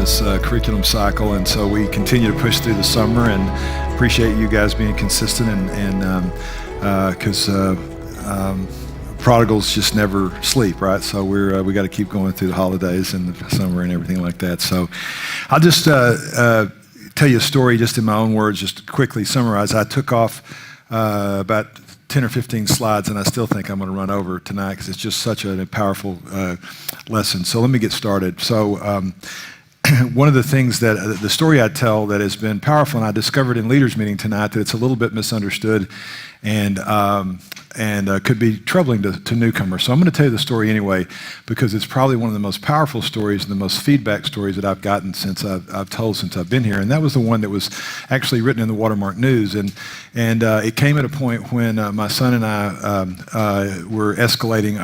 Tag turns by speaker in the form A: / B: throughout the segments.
A: this curriculum cycle, and so we continue to push through the summer, and appreciate you guys being consistent, and because prodigals just never sleep, right? So we got to keep going through the holidays and the summer and everything like that. So I'll just tell you a story just in my own words, just quickly summarize. I took off about 10 or 15 slides, and I still think I'm going to run over tonight because it's just such a powerful lesson. So let me get started. So one of the things that, the story I tell that has been powerful, and I discovered in leaders meeting tonight that it's a little bit misunderstood and could be troubling to newcomers. So I'm going to tell you the story anyway, because it's probably one of the most powerful stories and the most feedback stories that I've gotten since I've told since I've been here. And that was the one that was actually written in the Watermark News. And it came at a point when my son and I were escalating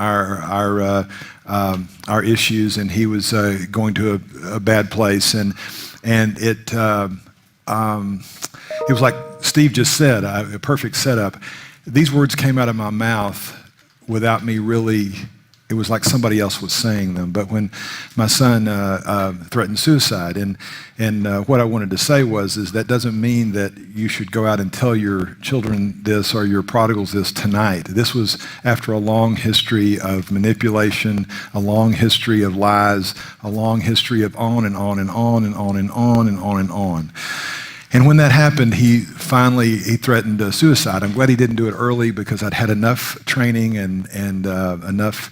A: our issues, and he was going to a bad place. And it was like Steve just said, a perfect setup. These words came out of my mouth without me really, it was like somebody else was saying them. But when my son threatened suicide, and what I wanted to say is that doesn't mean that you should go out and tell your children this or your prodigals this tonight. This was after a long history of manipulation, a long history of lies, a long history of on and on and on and on and on and on and on. And when that happened, he threatened suicide. I'm glad he didn't do it early, because I'd had enough training and enough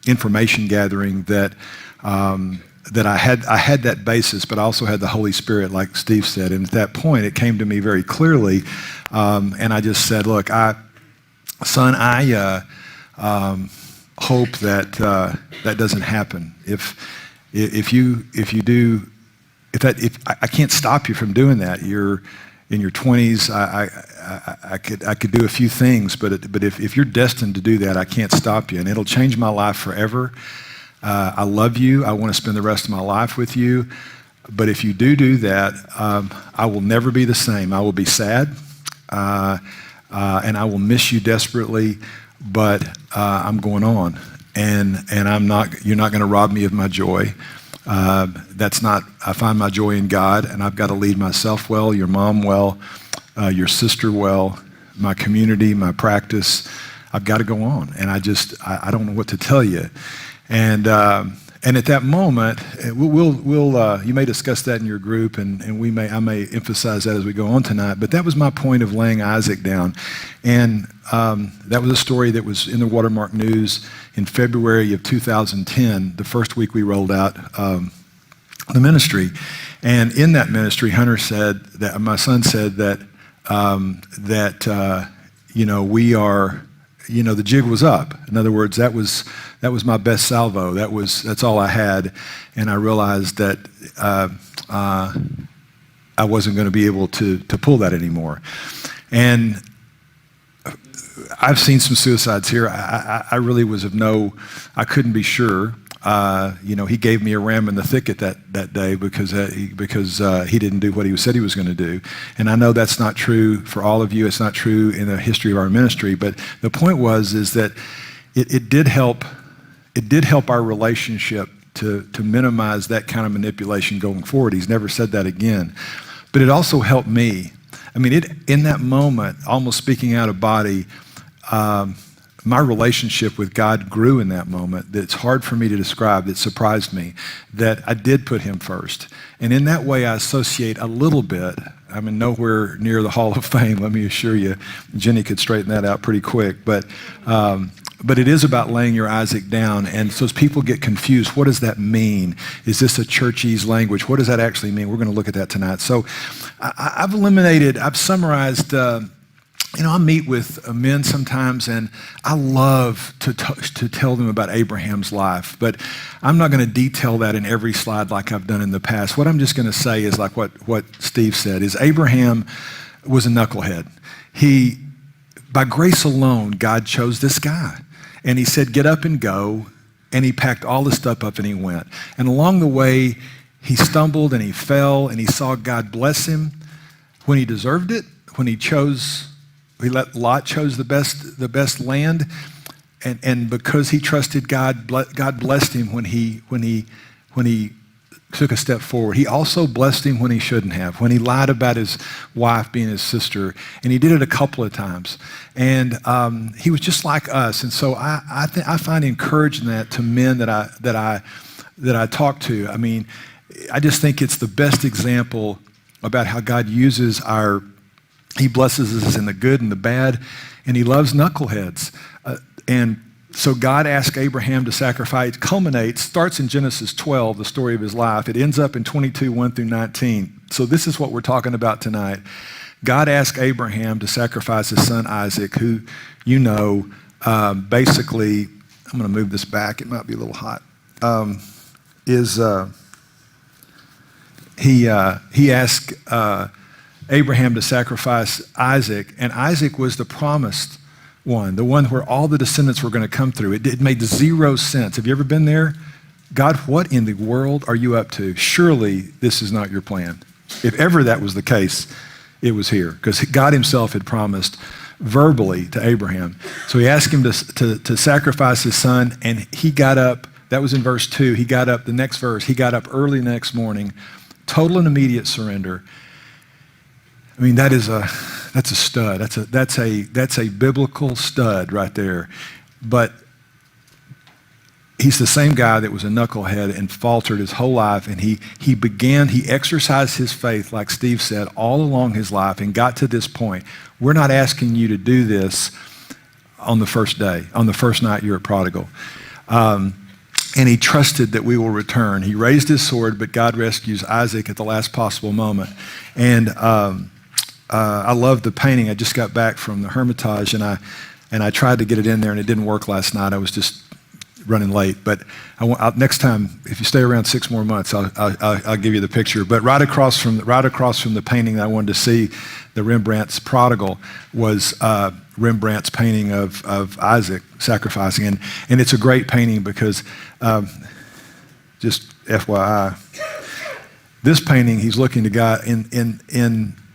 A: information gathering that I had that basis, but I also had the Holy Spirit, like Steve said. And at that point, it came to me very clearly, and I just said, "Look, son, I hope that that doesn't happen. If you do." If I can't stop you from doing that, you're in your 20s. I could do a few things, but if you're destined to do that, I can't stop you, and it'll change my life forever. I love you. I want to spend the rest of my life with you. But if you do that, I will never be the same. I will be sad, and I will miss you desperately. But I'm going on, and I'm not. You're not going to rob me of my joy. I find my joy in God, and I've got to lead myself well, your mom well, your sister well, my community, my practice. I've got to go on, and I don't know what to tell you. And at that moment, you may discuss that in your group, and I may emphasize that as we go on tonight. But that was my point of laying Isaac down, and that was a story that was in the Watermark News in February of 2010, the first week we rolled out the ministry. And in that ministry, Hunter said that my son said that we are. The jig was up. In other words, that was my best salvo. That's all I had, and I realized that I wasn't going to be able to pull that anymore. And I've seen some suicides here. I really was I couldn't be sure. He gave me a ram in the thicket that day because he didn't do what he said he was going to do. And I know that's not true for all of you. It's not true in the history of our ministry. But the point is that it did help our relationship to minimize that kind of manipulation going forward. He's never said that again. But it also helped me. I mean, in that moment, almost speaking out of body, my relationship with God grew in that moment. That's hard for me to describe. It surprised me that I did put him first. And in that way, I associate a little bit. I'm nowhere near the Hall of Fame, let me assure you. Jenny could straighten that out pretty quick. But it is about laying your Isaac down. And so as people get confused, what does that mean? Is this a churchese language? What does that actually mean? We're going to look at that tonight. So I've summarized. I meet with men sometimes, and I love to tell them about Abraham's life, but I'm not going to detail that in every slide like I've done in the past. What I'm just going to say is like what Steve said, is Abraham was a knucklehead. By grace alone, God chose this guy, and he said, get up and go, and he packed all the stuff up and he went. And along the way, he stumbled and he fell, and he saw God bless him when he deserved it, when he let Lot chose the best land, and because he trusted God, God blessed him when he took a step forward. He also blessed him when he shouldn't have, when he lied about his wife being his sister, and he did it a couple of times. And he was just like us. And so I find encouragement in that to men that I talk to. I mean, I just think it's the best example about how God uses he blesses us in the good and the bad, and he loves knuckleheads. And so God asked Abraham to sacrifice. It starts in Genesis 12, the story of his life. It ends up in 22, 1 through 19. So this is what we're talking about tonight. God asked Abraham to sacrifice his son Isaac, who, basically, I'm going to move this back. It might be a little hot. He asked Abraham to sacrifice Isaac, and Isaac was the promised one, the one where all the descendants were going to come through. It made zero sense. Have you ever been there? God, what in the world are you up to? Surely this is not your plan. If ever that was the case, it was here, because God himself had promised verbally to Abraham. So he asked him to sacrifice his son, and he got up. That was in verse 2. He got up, the next verse, he got up early the next morning, total and immediate surrender. I mean, that's a stud. That's a biblical stud right there. But he's the same guy that was a knucklehead and faltered his whole life, and he exercised his faith, like Steve said, all along his life and got to this point. We're not asking you to do this on the first day, on the first night you're a prodigal. And he trusted that we will return. He raised his sword, but God rescues Isaac at the last possible moment. And I love the painting. I just got back from the Hermitage, and I tried to get it in there, and it didn't work last night. I was just running late. But next time, if you stay around 6 more months, I'll give you the picture. But right across from the painting that I wanted to see, the Rembrandt's Prodigal, was Rembrandt's painting of Isaac sacrificing, and it's a great painting because, just FYI, this painting, he's looking to God.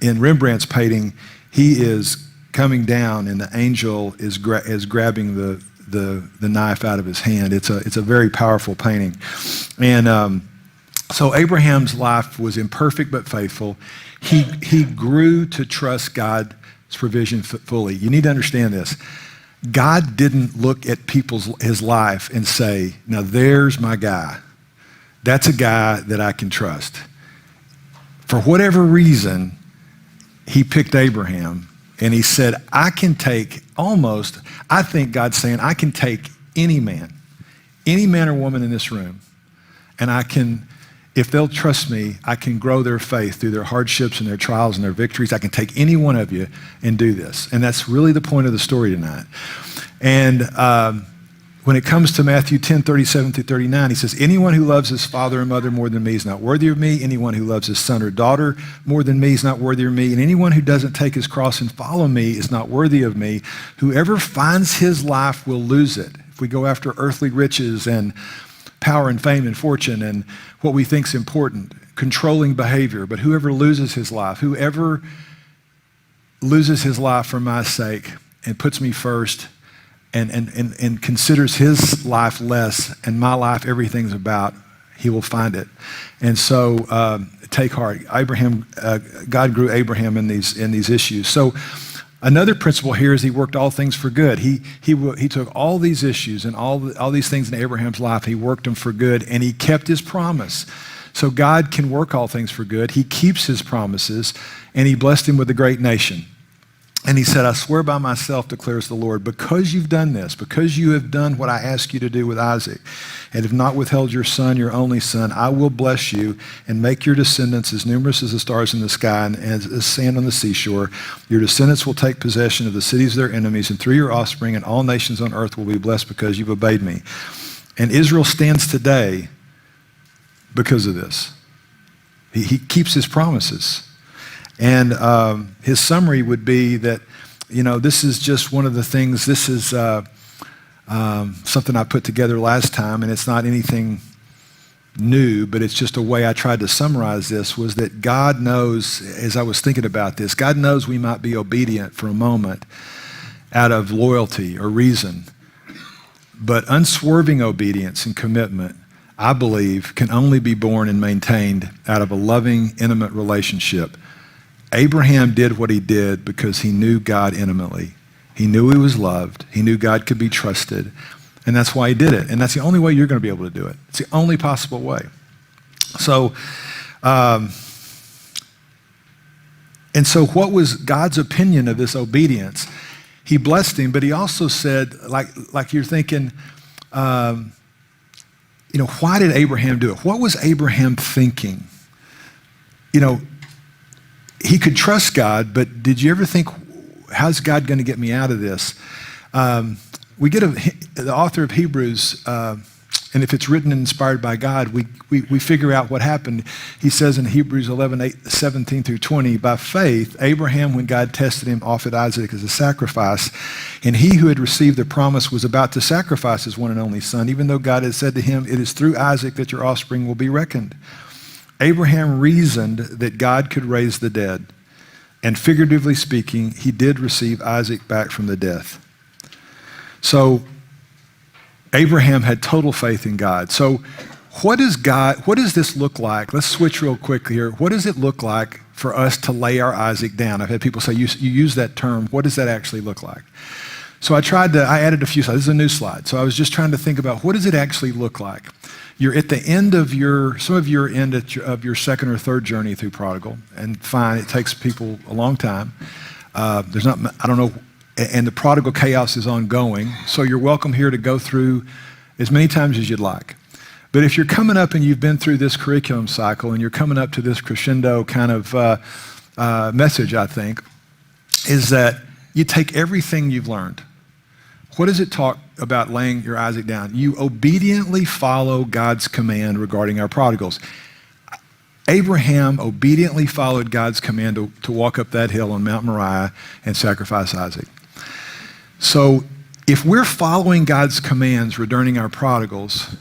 A: In Rembrandt's painting, he is coming down, and the angel is grabbing the knife out of his hand. It's a very powerful painting. And so Abraham's life was imperfect but faithful. He grew to trust God's provision fully. You need to understand this. God didn't look at his life and say, now there's my guy. That's a guy that I can trust. For whatever reason, he picked Abraham, and he said, I think God's saying, I can take any man or woman in this room, and if they'll trust me, I can grow their faith through their hardships and their trials and their victories. I can take any one of you and do this. And that's really the point of the story tonight. And when it comes to Matthew 10, 37 through 39, he says, anyone who loves his father and mother more than me is not worthy of me. Anyone who loves his son or daughter more than me is not worthy of me. And anyone who doesn't take his cross and follow me is not worthy of me. Whoever finds his life will lose it. If we go after earthly riches and power and fame and fortune and what we think is important, controlling behavior, but whoever loses his life for my sake and puts me first, and considers his life less and my life everything's about, he will find it. And so take heart. God grew Abraham in these issues. So another principle here is he worked all things for good. He took all these issues and all these things in Abraham's life, he worked them for good, and he kept his promise. So God can work all things for good. He keeps his promises, and he blessed him with a great nation. And he said, I swear by myself, declares the Lord, because you've done this, because you have done what I asked you to do with Isaac, and have not withheld your son, your only son, I will bless you and make your descendants as numerous as the stars in the sky and as the sand on the seashore. Your descendants will take possession of the cities of their enemies, and through your offspring and all nations on earth will be blessed because you've obeyed me. And Israel stands today because of this. He keeps his promises. And his summary would be that, this is just one of the things, this is something I put together last time, and it's not anything new, but it's just a way I tried to summarize this, was that God knows, as I was thinking about this, God knows we might be obedient for a moment out of loyalty or reason, but unswerving obedience and commitment I believe, can only be born and maintained out of a loving, intimate relationship. Abraham did what he did because he knew God intimately. He knew he was loved. He knew God could be trusted. And that's why he did it. And that's the only way you're going to be able to do it. It's the only possible way. So, and so what was God's opinion of this obedience? He blessed him, but he also said, like you're thinking, why did Abraham do it? What was Abraham thinking? He could trust God, but did you ever think, how's God going to get me out of this? We get the author of Hebrews, and if it's written and inspired by God, we figure out what happened. He says in Hebrews 11:17 through 20, by faith, Abraham, when God tested him, offered Isaac as a sacrifice. And he who had received the promise was about to sacrifice his one and only son, even though God had said to him, it is through Isaac that your offspring will be reckoned. Abraham reasoned that God could raise the dead. And figuratively speaking, he did receive Isaac back from the death. So Abraham had total faith in God. So what does this look like? Let's switch real quick here. What does it look like for us to lay our Isaac down? I've had people say, you use that term. What does that actually look like? So I added a few slides. This is a new slide. So I was just trying to think about, what does it actually look like? You're at the end of some of you are end of your second or third journey through prodigal, and fine, it takes people a long time. I don't know, and the prodigal chaos is ongoing, so you're welcome here to go through as many times as you'd like. But if you're coming up and you've been through this curriculum cycle and you're coming up to this crescendo kind of message, I think, is that you take everything you've learned. What does it talk about laying your Isaac down? You obediently follow God's command regarding our prodigals. Abraham obediently followed God's command to walk up that hill on Mount Moriah and sacrifice Isaac. So if we're following God's commands regarding our prodigals,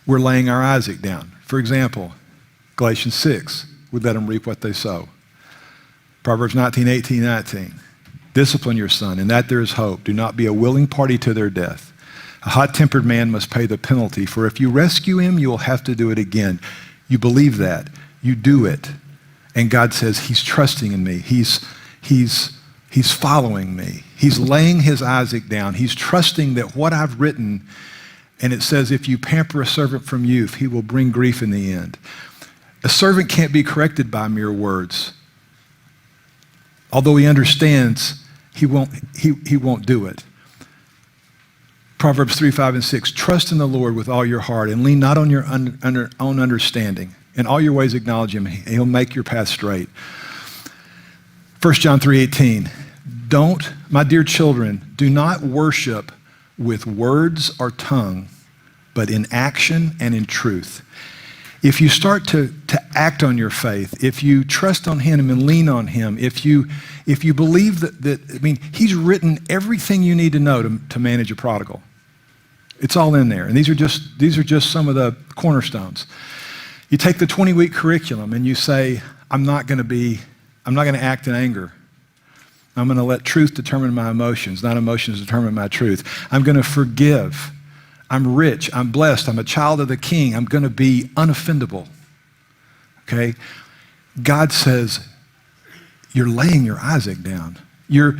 A: we're laying our Isaac down. For example, Galatians 6, we let them reap what they sow. Proverbs 19:18-19. Discipline your son, in that there is hope. Do not be a willing party to their death. A hot-tempered man must pay the penalty, for if you rescue him, you will have to do it again. You believe that. You do it. And God says, he's trusting in me. He's following me. He's laying his Isaac down. He's trusting that what I've written, and it says, if you pamper a servant from youth, he will bring grief in the end. A servant can't be corrected by mere words. Although he understands, he won't do it. Proverbs 3:5-6, trust in the Lord with all your heart and lean not on your own understanding. In all your ways acknowledge him, and he'll make your path straight. 1 John 3:18, my dear children, do not worship with words or tongue, but in action and in truth. If you start to act on your faith, if you trust on him and lean on him, if you believe that he's written everything you need to know to manage a prodigal. It's all in there. And these are just some of the cornerstones. You take the 20-week curriculum and you say, I'm not going to act in anger. I'm going to let truth determine my emotions, not emotions determine my truth. I'm going to forgive. I'm rich, I'm blessed, I'm a child of the King, I'm going to be unoffendable, okay? God says, you're laying your Isaac down. You're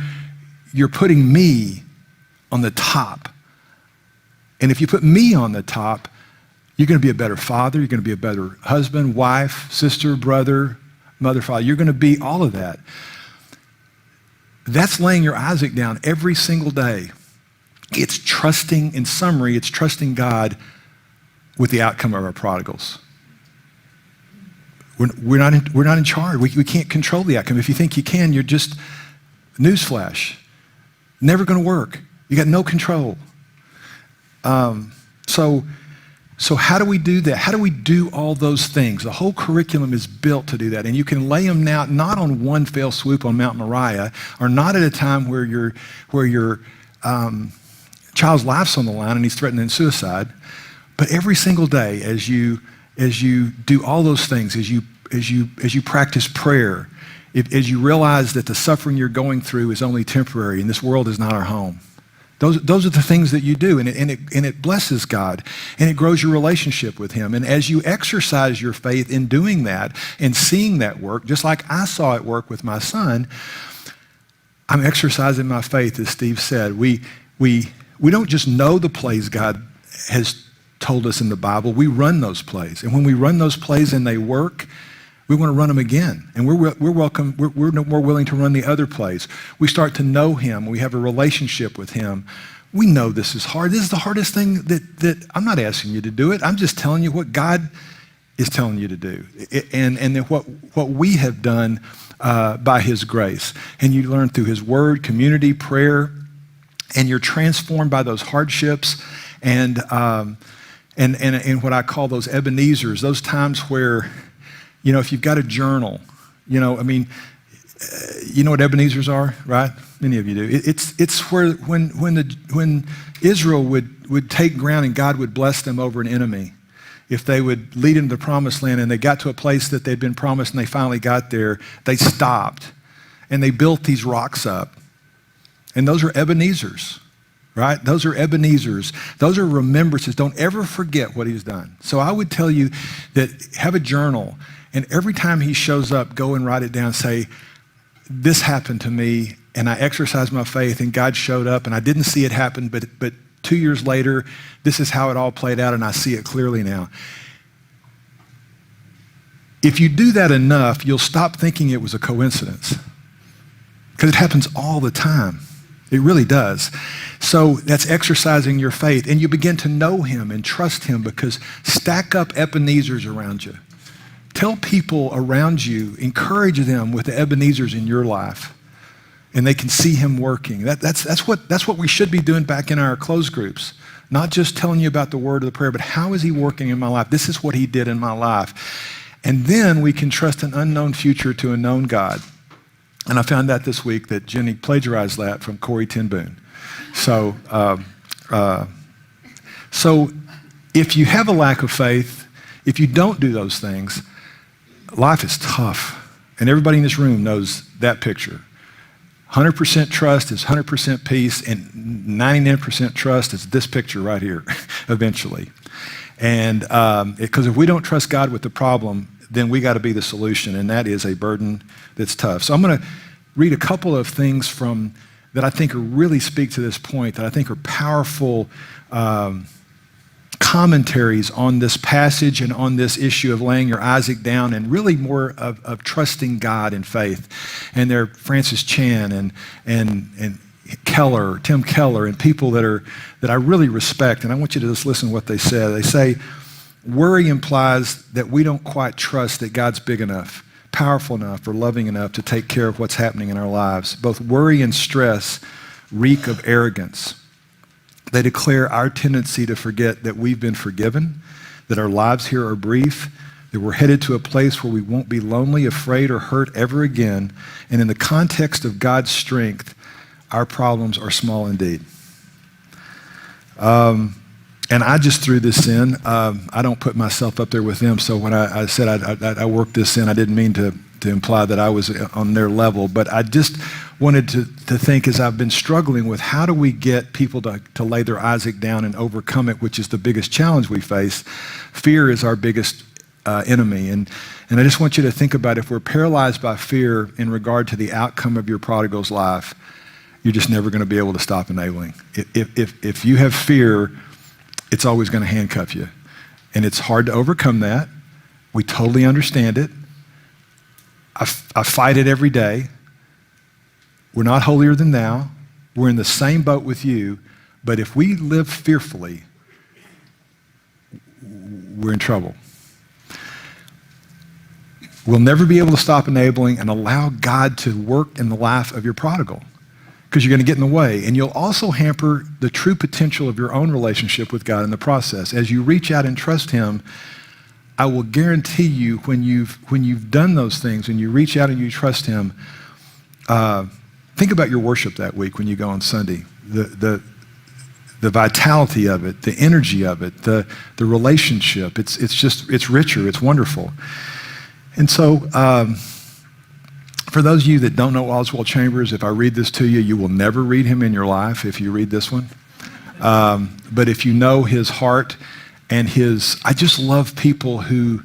A: putting me on the top. And if you put me on the top, you're going to be a better father, you're going to be a better husband, wife, sister, brother, mother, father. You're going to be all of that. That's laying your Isaac down every single day. It's trusting, in summary, it's trusting God with the outcome of our prodigals. We're not in charge. We can't control the outcome. If you think you can, you're just, newsflash, never going to work. You got no control. So how do we do that? How do we do all those things? The whole curriculum is built to do that. And you can lay them now, not on one fell swoop on Mount Moriah, or not at a time where your child's life's on the line and he's threatening suicide, but every single day as you do all those things, as you practice prayer, as you realize that the suffering you're going through is only temporary and this world is not our home. Those are the things that you do, and it blesses God, and it grows your relationship with him. And as you exercise your faith in doing that and seeing that work, just like I saw it work with my son, I'm exercising my faith, as Steve said. We don't just know the plays God has told us in the Bible. We run those plays. And when we run those plays and they work, we want to run them again. And we're more willing to run the other plays. We start to know him. We have a relationship with him. We know this is hard. This is the hardest thing that I'm not asking you to do it. I'm just telling you what God is telling you to do. And then what we have done by his grace. And you learn through his word, community, prayer, and you're transformed by those hardships and what I call those ebenezers, those times where, if you've got a journal, you know what ebenezers are, right? Many of you do. It's where when Israel would take ground and God would bless them over an enemy, if they would lead into the promised land and they got to a place that they'd been promised and they finally got there, they stopped and they built these rocks up. And those are ebenezers, right? Those are ebenezers. Those are remembrances. Don't ever forget what he's done. So I would tell you that have a journal, and every time he shows up, go and write it down. Say, this happened to me, and I exercised my faith, and God showed up, and I didn't see it happen, but 2 years later, this is how it all played out, and I see it clearly now. If you do that enough, you'll stop thinking it was a coincidence, because it happens all the time. It really does. So that's exercising your faith, and you begin to know him and trust him, because stack up Ebenezers around you. Tell people around you, encourage them with the Ebenezers in your life, and they can see him working. That's what we should be doing back in our closed groups. Not just telling you about the word or the prayer, but how is he working in my life? This is what he did in my life. And then we can trust an unknown future to a known God. And I found out this week that Jenny plagiarized that from Corrie ten Boom. So if you have a lack of faith, if you don't do those things, life is tough. And everybody in this room knows that picture. 100% trust is 100% peace, and 99% trust is this picture right here, eventually. And because if we don't trust God with the problem, then we got to be the solution, and that is a burden that's tough. So I'm going to read a couple of things that I think really speak to this point, that I think are powerful commentaries on this passage and on this issue of laying your Isaac down, and really more of trusting God in faith. And they're Francis Chan and Keller, Tim Keller, and people that I really respect. And I want you to just listen to what they say. They say, worry implies that we don't quite trust that God's big enough, powerful enough, or loving enough to take care of what's happening in our lives. Both worry and stress reek of arrogance. They declare our tendency to forget that we've been forgiven, that our lives here are brief, that we're headed to a place where we won't be lonely, afraid, or hurt ever again. And in the context of God's strength, our problems are small indeed. And I just threw this in. I don't put myself up there with them. So when I said I worked this in, I didn't mean to imply that I was on their level, but I just wanted to think, as I've been struggling with how do we get people to lay their Isaac down and overcome it, which is the biggest challenge we face. Fear is our biggest enemy. And I just want you to think about, if we're paralyzed by fear in regard to the outcome of your prodigal's life, you're just never going to be able to stop enabling. If you have fear, it's always going to handcuff you. And it's hard to overcome that. We totally understand it. I fight it every day. We're not holier than thou. We're in the same boat with you. But if we live fearfully, we're in trouble. We'll never be able to stop enabling and allow God to work in the life of your prodigal, because you're going to get in the way. And you'll also hamper the true potential of your own relationship with God in the process. As you reach out and trust him, I will guarantee you, when you've done those things, when you reach out and you trust him, think about your worship that week when you go on Sunday. The vitality of it, the energy of it, the relationship. It's richer, it's wonderful. And so For those of you that don't know Oswald Chambers, if I read this to you, you will never read him in your life if you read this one. But if you know his heart and I just love people who,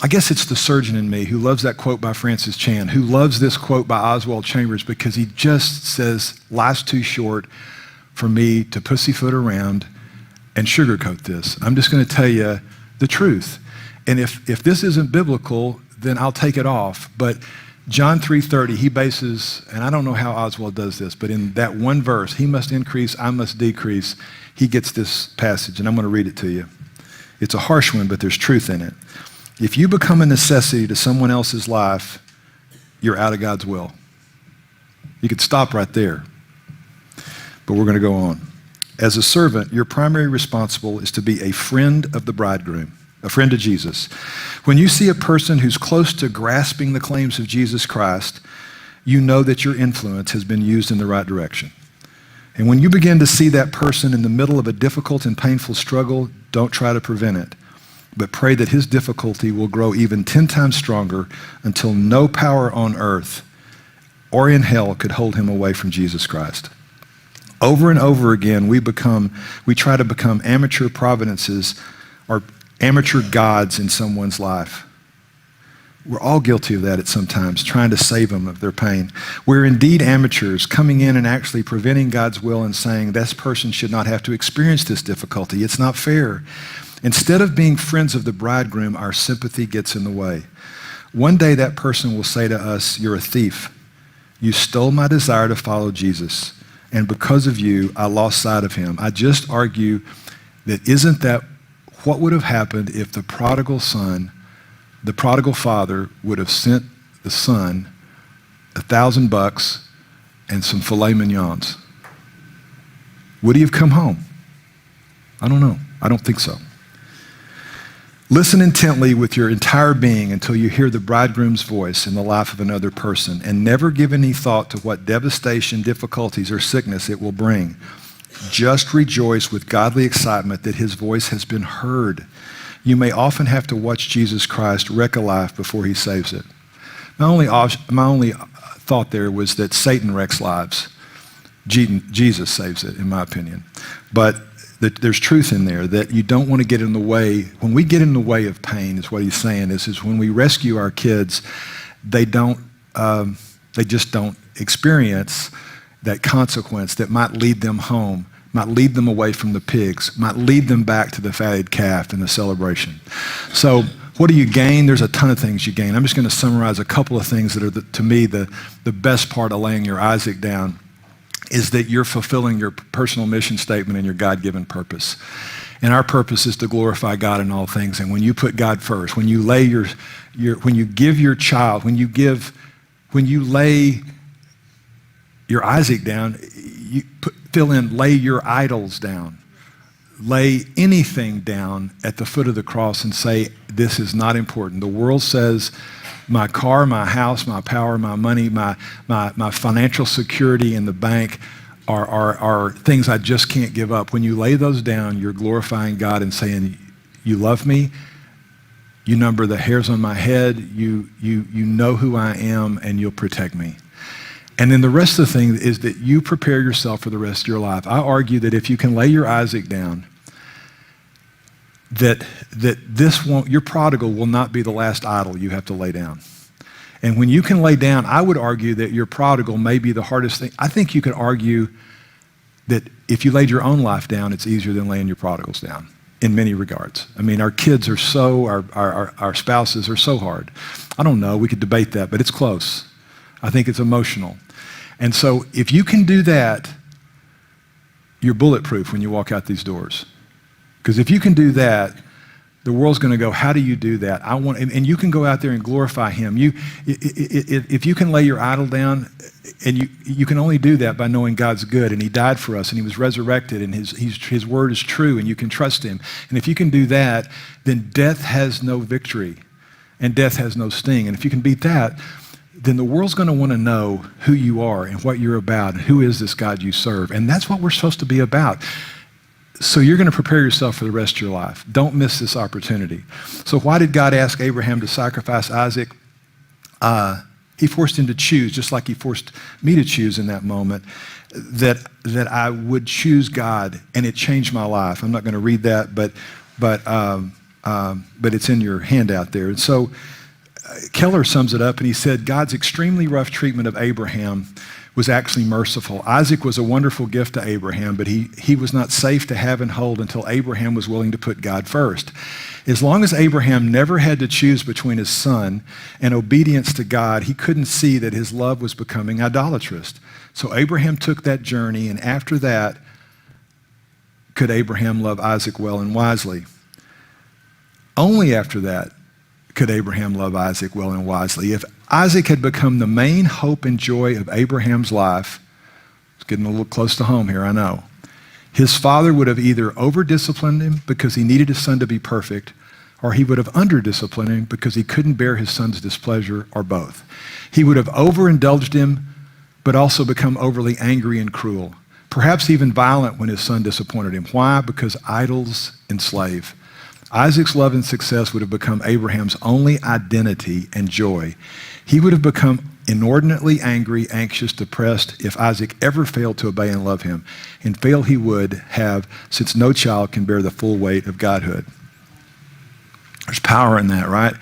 A: I guess it's the surgeon in me who loves that quote by Francis Chan, who loves this quote by Oswald Chambers because he just says, life's too short for me to pussyfoot around and sugarcoat this. I'm just going to tell you the truth. And if this isn't biblical, then I'll take it off. But John 3:30, he bases, and I don't know how Oswald does this, but in that one verse, he must increase, I must decrease, he gets this passage, and I'm going to read it to you. It's a harsh one, but there's truth in it. If you become a necessity to someone else's life, you're out of God's will. You could stop right there, but we're going to go on. As a servant, your primary responsible is to be a friend of the bridegroom, a friend of Jesus. When you see a person who's close to grasping the claims of Jesus Christ, you know that your influence has been used in the right direction. And when you begin to see that person in the middle of a difficult and painful struggle, don't try to prevent it, but pray that his difficulty will grow even 10 times stronger until no power on earth or in hell could hold him away from Jesus Christ. Over and over again, we try to become amateur providences or amateur gods in someone's life. We're all guilty of that at some times, trying to save them of their pain. We're indeed amateurs, coming in and actually preventing God's will and saying, this person should not have to experience this difficulty. It's not fair. Instead of being friends of the bridegroom, our sympathy gets in the way. One day that person will say to us, you're a thief. You stole my desire to follow Jesus, and because of you, I lost sight of him. I just argue that isn't that what would have happened if the prodigal father would have sent the son $1,000 and some filet mignons? Would he have come home? I don't know. I don't think so. Listen intently with your entire being until you hear the bridegroom's voice in the life of another person, and never give any thought to what devastation, difficulties, or sickness it will bring. Just rejoice with godly excitement that his voice has been heard. You may often have to watch Jesus Christ wreck a life before he saves it. My only thought there was that Satan wrecks lives. Jesus saves it, in my opinion. But there's truth in there that you don't want to get in the way. When we get in the way of pain, is what he's saying, is when we rescue our kids, they just don't experience that consequence that might lead them home, might lead them away from the pigs, might lead them back to the fatted calf and the celebration. So what do you gain? There's a ton of things you gain. I'm just going to summarize a couple of things that are, to me, the best part of laying your Isaac down is that you're fulfilling your personal mission statement and your God-given purpose. And our purpose is to glorify God in all things. And when you put God first, when you lay when you give your child, when you lay your Isaac down, lay your idols down. Lay anything down at the foot of the cross and say, this is not important. The world says, my car, my house, my power, my money, my financial security in the bank are things I just can't give up. When you lay those down, you're glorifying God and saying, you love me, you number the hairs on my head, you know who I am, and you'll protect me. And then the rest of the thing is that you prepare yourself for the rest of your life. I argue that if you can lay your Isaac down, that your prodigal will not be the last idol you have to lay down. And when you can lay down, I would argue that your prodigal may be the hardest thing. I think you could argue that if you laid your own life down, it's easier than laying your prodigals down in many regards. I mean, our kids are our spouses are so hard. I don't know, we could debate that, but it's close. I think it's emotional. And so if you can do that, you're bulletproof when you walk out these doors. Because if you can do that, the world's going to go, how do you do that? And you can go out there and glorify him. If you can lay your idol down, and you can only do that by knowing God's good, and he died for us, and he was resurrected, and his word is true, and you can trust him. And if you can do that, then death has no victory, and death has no sting. And if you can beat that, then the world's going to want to know who you are and what you're about, and who is this God you serve. And that's what we're supposed to be about. So you're going to prepare yourself for the rest of your life. Don't miss this opportunity. So why did God ask Abraham to sacrifice Isaac? He forced him to choose, just like he forced me to choose in that moment, that I would choose God, and it changed my life. I'm not going to read that, but it's in your handout there. And so Keller sums it up, and he said, God's extremely rough treatment of Abraham was actually merciful. Isaac was a wonderful gift to Abraham, but he was not safe to have and hold until Abraham was willing to put God first. As long as Abraham never had to choose between his son and obedience to God, he couldn't see that his love was becoming idolatrous. So Abraham took that journey, and after that, could Abraham love Isaac well and wisely. Only after that could Abraham love Isaac well and wisely. If Isaac had become the main hope and joy of Abraham's life, it's getting a little close to home here, I know. His father would have either over-disciplined him because he needed his son to be perfect, or he would have under-disciplined him because he couldn't bear his son's displeasure, or both. He would have overindulged him, but also become overly angry and cruel, perhaps even violent when his son disappointed him. Why? Because idols enslave. Isaac's love and success would have become Abraham's only identity and joy. He would have become inordinately angry, anxious, depressed if Isaac ever failed to obey and love him. And fail he would have, since no child can bear the full weight of godhood. There's power in that, right?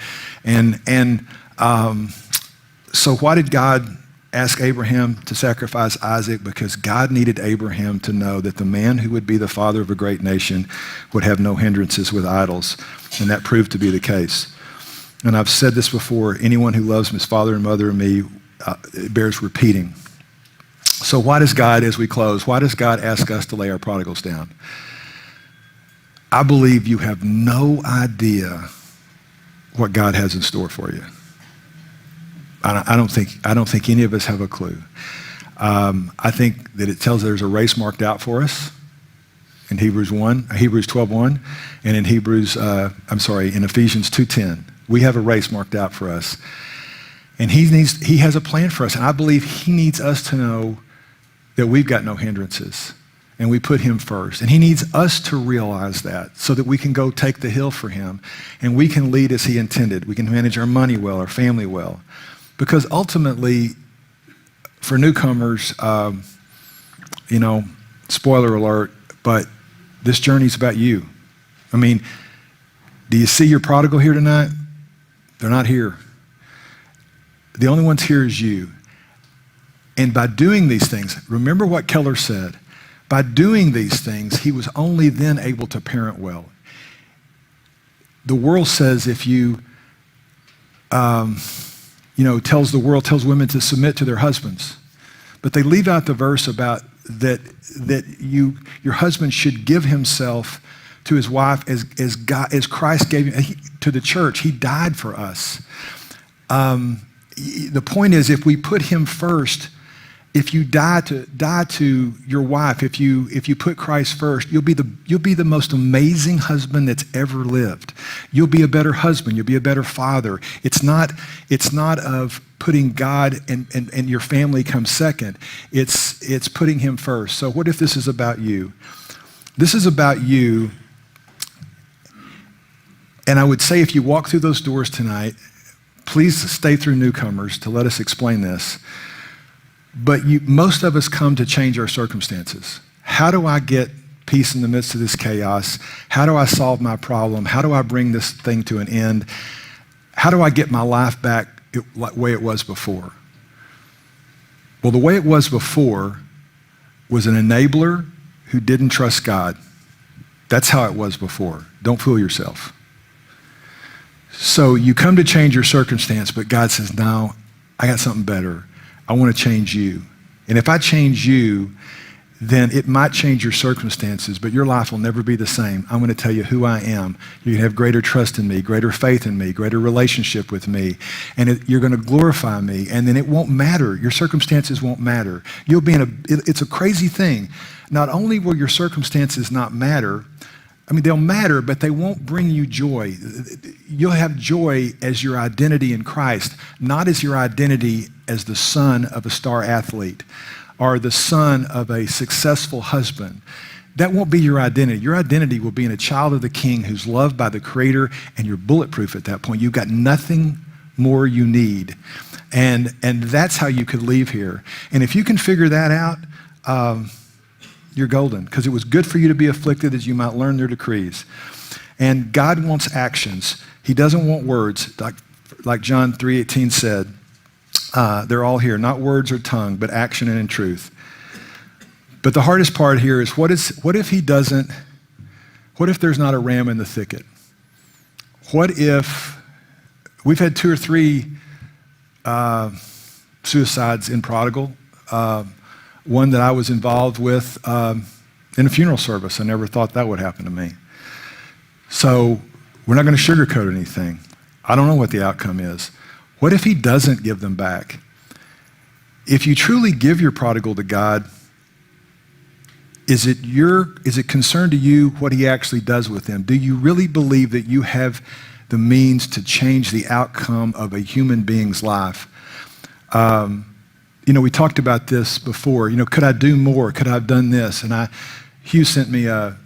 A: So why did God ask Abraham to sacrifice Isaac? Because God needed Abraham to know that the man who would be the father of a great nation would have no hindrances with idols. And that proved to be the case. And I've said this before, anyone who loves his father and mother and me, it bears repeating. So why does God, as we close, why does God ask us to lay our prodigals down? I believe you have no idea what God has in store for you. I don't think any of us have a clue. I think that it tells there's a race marked out for us in Hebrews 12:1, and in in Ephesians 2:10. We have a race marked out for us. And he has a plan for us, and I believe he needs us to know that we've got no hindrances, and we put him first. And he needs us to realize that so that we can go take the hill for him, and we can lead as he intended. We can manage our money well, our family well. Because ultimately, for newcomers, spoiler alert, but this journey's about you. I mean, do you see your prodigal here tonight? They're not here. The only ones here is you. And by doing these things, remember what Keller said, by doing these things, he was only then able to parent well. The world says if you, tells women to submit to their husbands. But they leave out the verse about that your husband should give himself to his wife as Christ gave him to the church. He died for us. The point is, if we put him first, if you die to your wife, if you put Christ first, you'll be the most amazing husband that's ever lived. You'll be a better husband. You'll be a better father. It's not of putting God and your family come second. It's putting him first. So what if this is about you? This is about you. And I would say if you walk through those doors tonight, please stay through newcomers to let us explain this. But most of us come to change our circumstances. How do I get peace in the midst of this chaos? How do I solve my problem? How do I bring this thing to an end? How do I get my life back the way it was before? Well, the way it was before was an enabler who didn't trust God. That's how it was before. Don't fool yourself. So you come to change your circumstance, but God says, no, I got something better. I want to change you. And if I change you, then it might change your circumstances, but your life will never be the same. I'm going to tell you who I am. You're going to have greater trust in me, greater faith in me, greater relationship with me, and you're going to glorify me, and then it won't matter. Your circumstances won't matter. You'll be it's a crazy thing. Not only will your circumstances not matter, they'll matter, but they won't bring you joy. You'll have joy as your identity in Christ, not as your identity as the son of a star athlete or the son of a successful husband. That won't be your identity. Your identity will be in a child of the King who's loved by the Creator, and you're bulletproof at that point. You've got nothing more you need. And that's how you could leave here. And if you can figure that out, you're golden, because it was good for you to be afflicted as you might learn their decrees. And God wants actions. He doesn't want words. Like John 3:18 said, they're all here, not words or tongue, but action and in truth. But the hardest part here is what if there's not a ram in the thicket? What if we've had 2 or 3 suicides in Prodigal? One that I was involved with in a funeral service. I never thought that would happen to me. So we're not going to sugarcoat anything. I don't know what the outcome is. What if he doesn't give them back? If you truly give your prodigal to God, is it concern to you what he actually does with them? Do you really believe that you have the means to change the outcome of a human being's life? We talked about this before. Could I do more? Could I have done this? And Hugh sent me a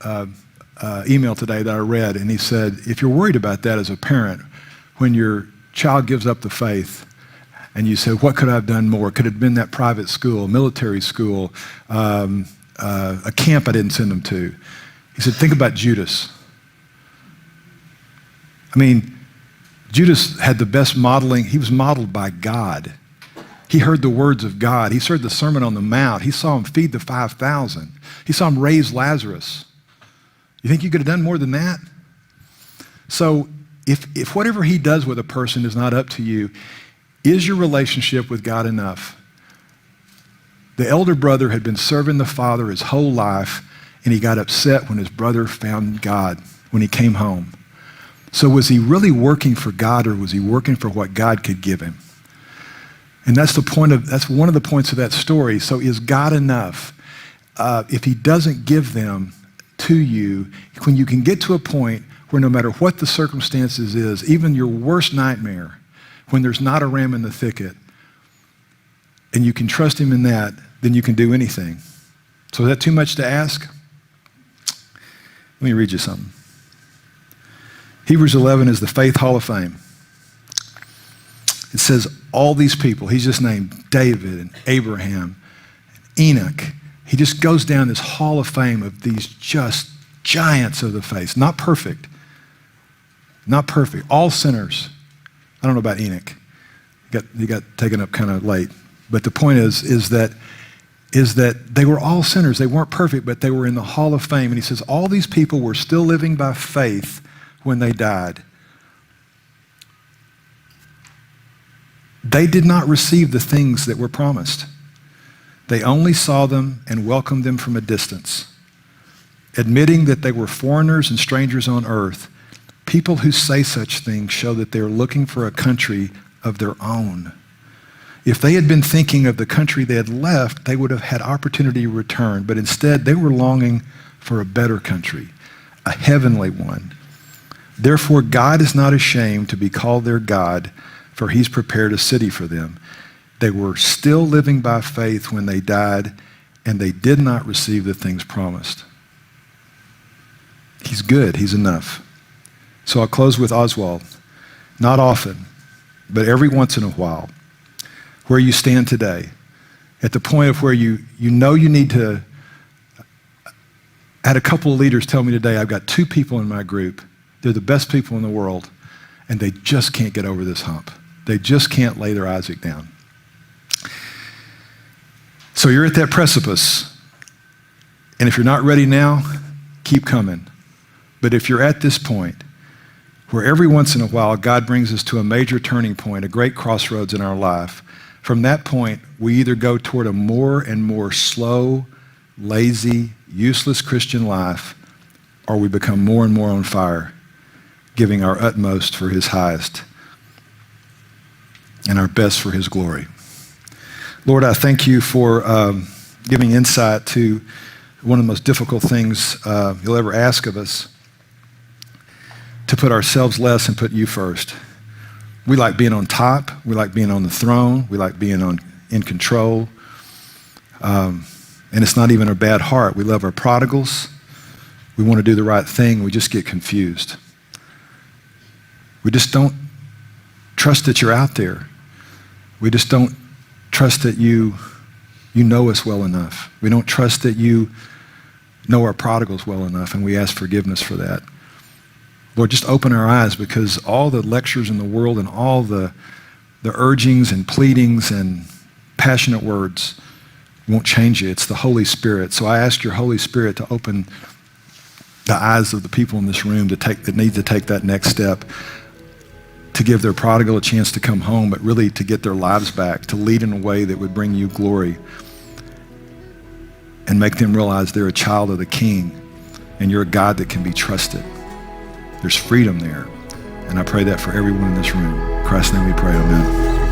A: email today that I read, and he said, if you're worried about that as a parent, when your child gives up the faith, and you say, what could I have done more? Could it have been that private school, military school, a camp I didn't send them to? He said, think about Judas. Judas had the best modeling. He was modeled by God. He heard the words of God. He heard the Sermon on the Mount. He saw him feed the 5,000. He saw him raise Lazarus. You think you could have done more than that? So if whatever he does with a person is not up to you, is your relationship with God enough? The elder brother had been serving the father his whole life, and he got upset when his brother found God when he came home. So was he really working for God, or was he working for what God could give him? And that's one of the points of that story. So is God enough? If he doesn't give them to you, when you can get to a point where no matter what the circumstances is, even your worst nightmare, when there's not a ram in the thicket, and you can trust him in that, then you can do anything. So is that too much to ask? Let me read you something. Hebrews 11 is the Faith Hall of Fame. It says all these people, he's just named David and Abraham, Enoch. He just goes down this hall of fame of these just giants of the faith. Not perfect. Not perfect. All sinners. I don't know about Enoch. He got taken up kind of late. But the point is that they were all sinners. They weren't perfect, but they were in the hall of fame. And he says all these people were still living by faith when they died. They did not receive the things that were promised. They only saw them and welcomed them from a distance. Admitting that they were foreigners and strangers on earth, people who say such things show that they're looking for a country of their own. If they had been thinking of the country they had left, they would have had opportunity to return, but instead they were longing for a better country, a heavenly one. Therefore, God is not ashamed to be called their God, for he's prepared a city for them. They were still living by faith when they died, and they did not receive the things promised. He's good. He's enough. So I'll close with Oswald. Not often, but every once in a while, where you stand today, at the point of where you know you need to. I had a couple of leaders tell me today, I've got 2 people in my group. They're the best people in the world, and they just can't get over this hump. They just can't lay their Isaac down. So you're at that precipice, and if you're not ready now, keep coming. But if you're at this point, where every once in a while God brings us to a major turning point, a great crossroads in our life, from that point, we either go toward a more and more slow, lazy, useless Christian life, or we become more and more on fire, giving our utmost for his highest and our best for his glory. Lord, I thank you for giving insight to one of the most difficult things you'll ever ask of us, to put ourselves less and put you first. We like being on top. We like being on the throne. We like being in control. And it's not even a bad heart. We love our prodigals. We want to do the right thing. We just get confused. We just don't trust that you're out there. We just don't trust that you know us well enough. We don't trust that you know our prodigals well enough, and we ask forgiveness for that. Lord, just open our eyes, because all the lectures in the world and all the urgings and pleadings and passionate words won't change you. It's the Holy Spirit. So I ask your Holy Spirit to open the eyes of the people in this room that need to take that next step, to give their prodigal a chance to come home, but really to get their lives back, to lead in a way that would bring you glory and make them realize they're a child of the King and you're a God that can be trusted. There's freedom there. And I pray that for everyone in this room. In Christ's name we pray, amen.